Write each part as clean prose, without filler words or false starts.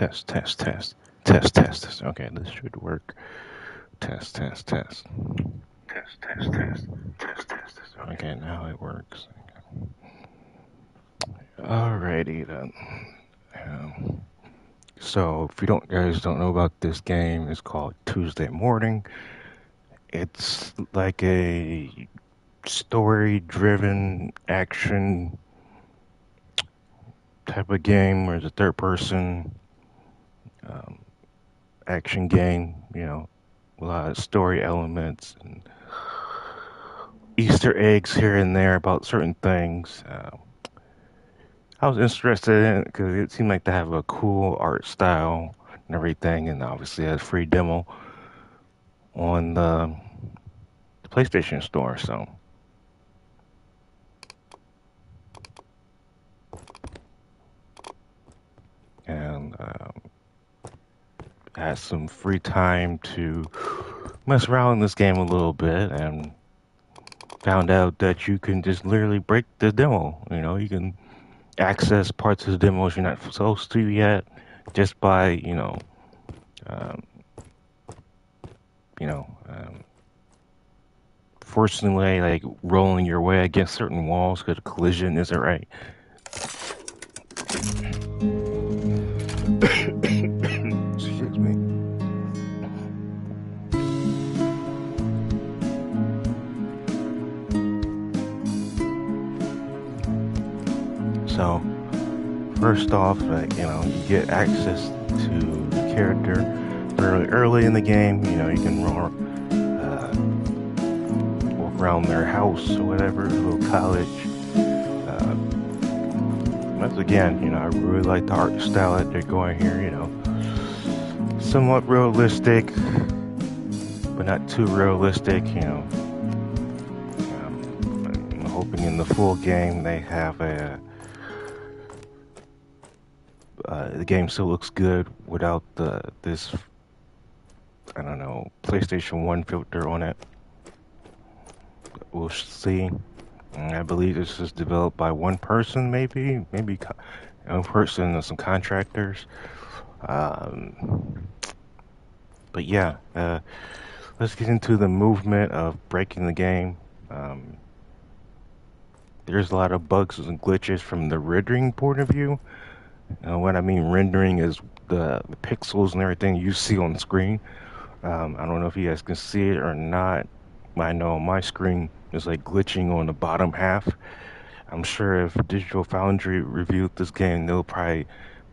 Test, test, test. Test, test, test. Okay, this should work. Test, test, test. Test, test, test. Test, test, test. Okay, now it works. Alrighty then. Um, so, if you guys don't know about this game, it's called Tuesday Morning. It's like a story-driven action type of game where it's a third-person um, action game. A lot of story elements and Easter eggs here and there about certain things. I was interested in it because it seemed like they have a cool art style and everything, and obviously had a free demo on the PlayStation Store. So, and I had some free time to mess around in this game a little bit, and found out that you can just literally break the demo. You can access parts of the demos you're not supposed to yet just by um, you know um, fortunately like rolling your way against certain walls because collision isn't right. Excuse me. So first off, you get access to the character fairly early in the game. You can walk around their house or whatever, little college. Uh, Once again, I really like the art style that they're going here. Somewhat realistic, but not too realistic. I'm hoping in the full game they have the game still looks good without this I don't know PlayStation 1 filter on it. We'll see. I believe this is developed by one person, maybe one person and some contractors. Um, but yeah, let's get into the movement of breaking the game. Um, there's a lot of bugs and glitches from the rendering point of view. What I mean rendering is the pixels and everything you see on the screen. I don't know if you guys can see it or not. I know on my screen it's like glitching on the bottom half. I'm sure if Digital Foundry reviewed this game, they'll probably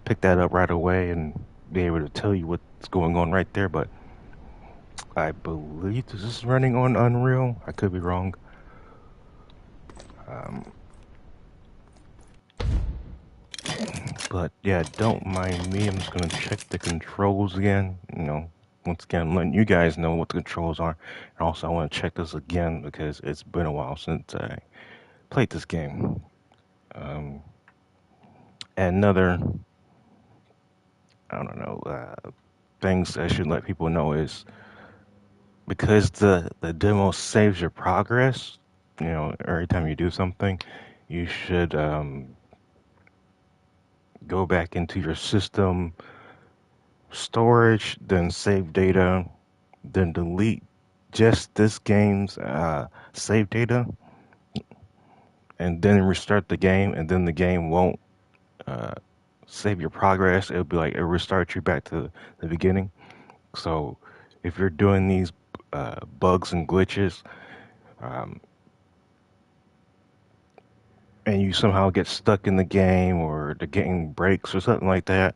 pick that up right away and be able to tell you what's going on right there. But I believe this is running on Unreal. I could be wrong. Um, but yeah, don't mind me. I'm just gonna check the controls again. Once again, letting you guys know what the controls are. And also, I want to check this again because it's been a while since I played this game. Um, and another, I don't know, things I should let people know is because the demo saves your progress. Every time you do something, you should go back into your system storage, then save data, then delete just this game's save data, and then restart the game, and then the game won't uh, save your progress. It'll be like it'll restart you back to the beginning. So if you're doing these bugs and glitches, um, and you somehow get stuck in the game or the game breaks or something like that,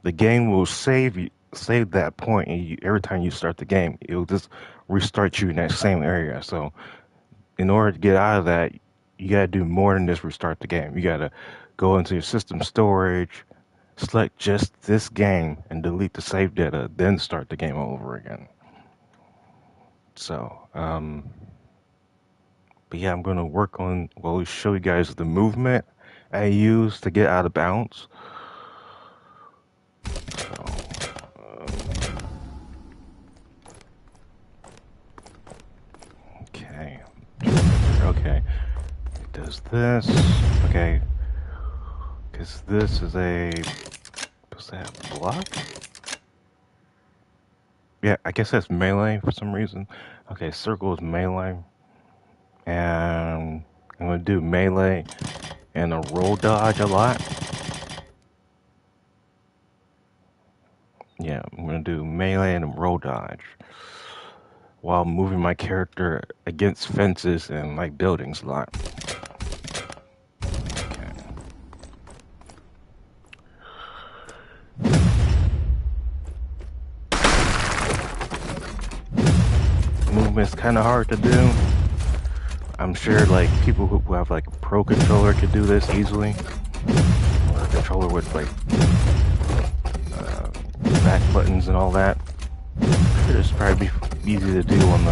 the game will save that point, and every time you start the game, it'll just restart you in that same area. So in order to get out of that, you gotta do more than just restart the game. You gotta go into your system storage, select just this game, and delete the save data, then start the game over again. So, but yeah, I'm gonna work on, show you guys the movement I use to get out of bounds. So, okay. Okay. It does this. Okay. Because this is a that block? Yeah, I guess that's melee for some reason. Okay, circle is melee. And I'm gonna do melee and a roll dodge a lot. Yeah, I'm gonna do melee and a roll dodge while moving my character against fences and like buildings a lot. Movement's kind of hard to do. I'm sure like people who have like a pro controller could do this easily, or a controller with like uh, back buttons and all that. It's probably be easy to do on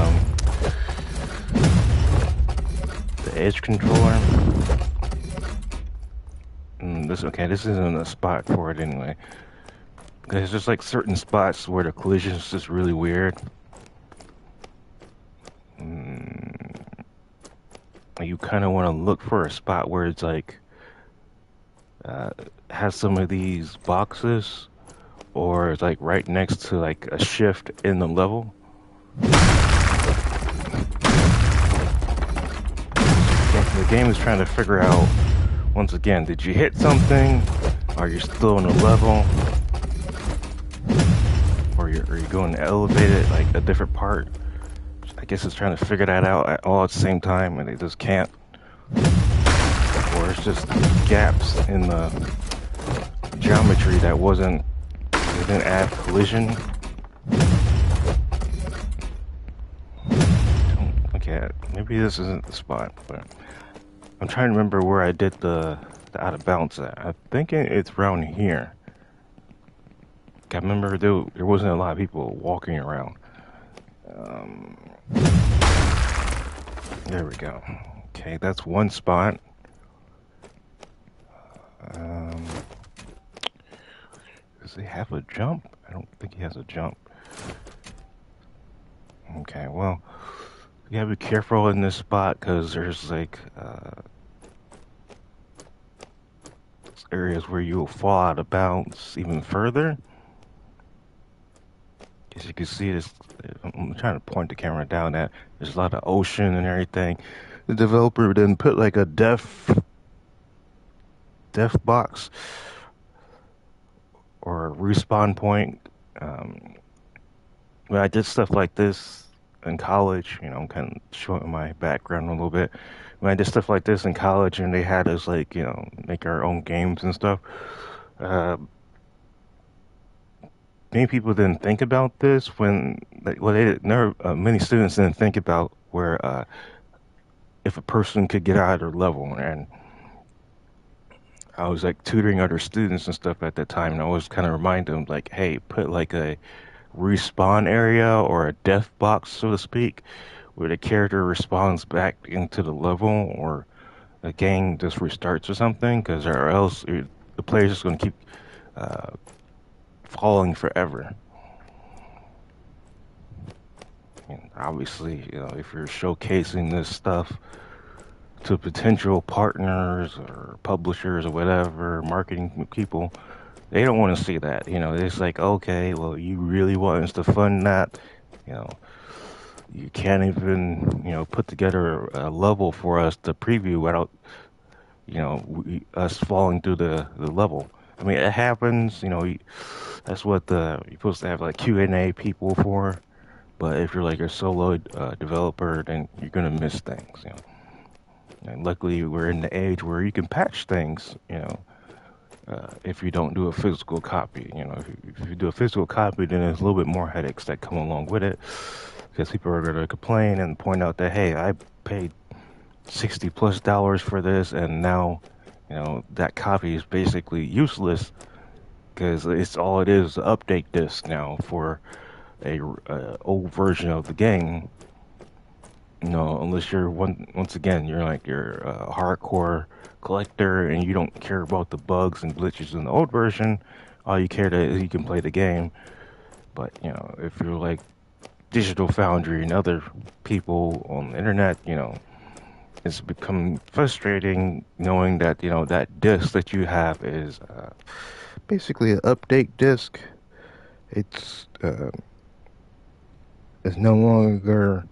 the edge controller. This isn't a spot for it anyway. There's just like certain spots where the collision is just really weird. You kind of want to look for a spot where it's like has some of these boxes, or it's like right next to like a shift in the level. The game is trying to figure out, once again, did you hit something? Are you still in a level? Or are you going to elevate it like a different part? I guess it's trying to figure that out all at the same time, and they just can't. Or it's just gaps in the geometry that didn't add collision. Okay, maybe this isn't the spot, but I'm trying to remember where I did the out of bounds at. I think it's around here. I remember there wasn't a lot of people walking around. There we go. Okay, that's one spot. Does he have a jump? I don't think he has a jump. Okay, well, you gotta be careful in this spot because there's like areas where you'll fall out of bounds even further. As you can see, I'm trying to point the camera down at. There's a lot of ocean and everything. The developer didn't put like a def box or a respawn point. When I did stuff like this in college, I'm kind of showing my background a little bit. When I did stuff like this in college and they had us like, make our own games and stuff, many people didn't think about this many students didn't think about where, if a person could get out of their level. And I was like tutoring other students and stuff at that time, and I always kind of remind them like, hey, put like a respawn area or a death box, so to speak, where the character respawns back into the level, or the game just restarts or something, because or else the player's just going to keep falling forever. And obviously, if you're showcasing this stuff to potential partners or publishers or whatever, marketing people, they don't want to see that. It's like, okay, well, you really want us to fund that? You can't even, put together a level for us to preview without, us falling through the level. I mean, it happens, that's what you're supposed to have like Q&A people for. But if you're like a solo developer, then you're gonna miss things. And luckily, we're in the age where you can patch things. If you don't do a physical copy. If you do a physical copy, then there's a little bit more headaches that come along with it, because people are gonna complain and point out that, hey, I paid $60+ for this, and now, that copy is basically useless because it's all it is update disk now for a old version of the game. Unless you're once again you're like you're a hardcore collector and you don't care about the bugs and glitches in the old version. All you care is you can play the game. But if you're like Digital Foundry and other people on the internet, it's become frustrating knowing that that disc that you have is basically an update disk. It's it's no longer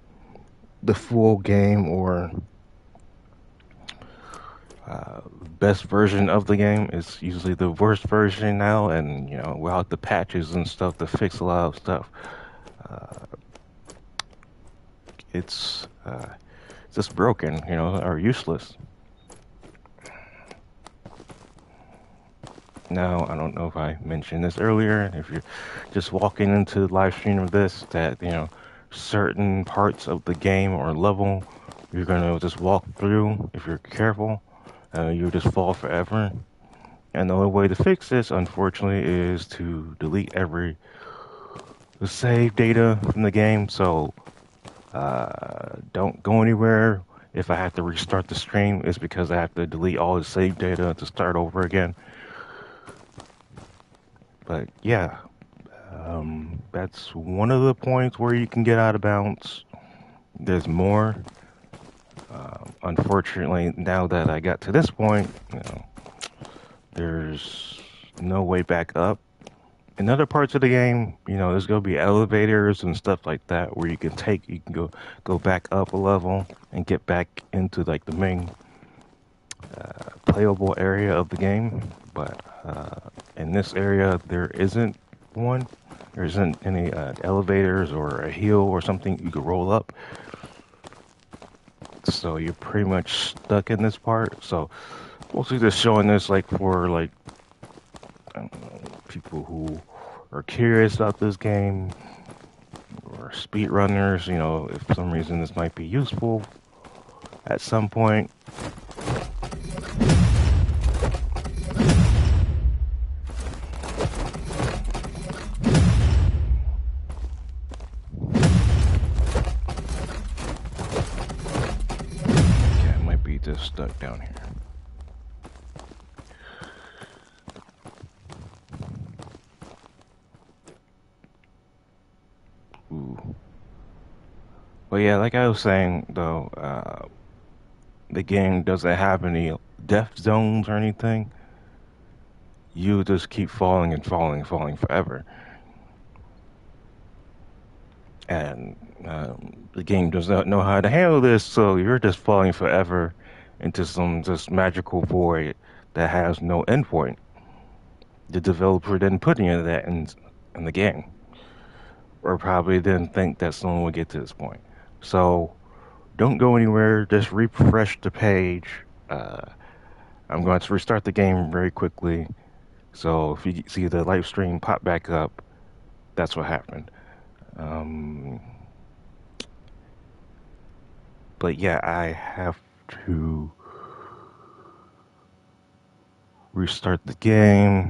the full game or best version of the game. It's usually the worst version now, and without the patches and stuff to fix a lot of stuff, it's just broken, or useless. Now, I don't know if I mentioned this earlier. If you're just walking into the live stream of this, that certain parts of the game or level you're gonna just walk through. If you're careful, you'll just fall forever. And the only way to fix this, unfortunately, is to delete every save data from the game. So don't go anywhere. If I have to restart the stream, it's because I have to delete all the save data to start over again. But yeah, that's one of the points where you can get out of bounds. There's more. Unfortunately, now that I got to this point, there's no way back up. In other parts of the game, there's gonna be elevators and stuff like that where you can go back up a level and get back into like the main playable area of the game. But in this area, there isn't one. There isn't any elevators or a hill or something you could roll up. So you're pretty much stuck in this part. So mostly just showing this like for like I don't know, people who are curious about this game or speedrunners. If for some reason this might be useful at some point. Okay, I might be just stuck down here. Ooh. But yeah, like I was saying though, the game doesn't have any death zones or anything. You just keep falling and falling and falling forever. And the game does not know how to handle this, so you're just falling forever into some just magical void that has no endpoint. The developer didn't put any of that in the game, or probably didn't think that someone would get to this point. So don't go anywhere. Just refresh the page. Uh, I'm going to restart the game very quickly. So if you see the live stream pop back up, that's what happened. Um, but yeah, I have to restart the game.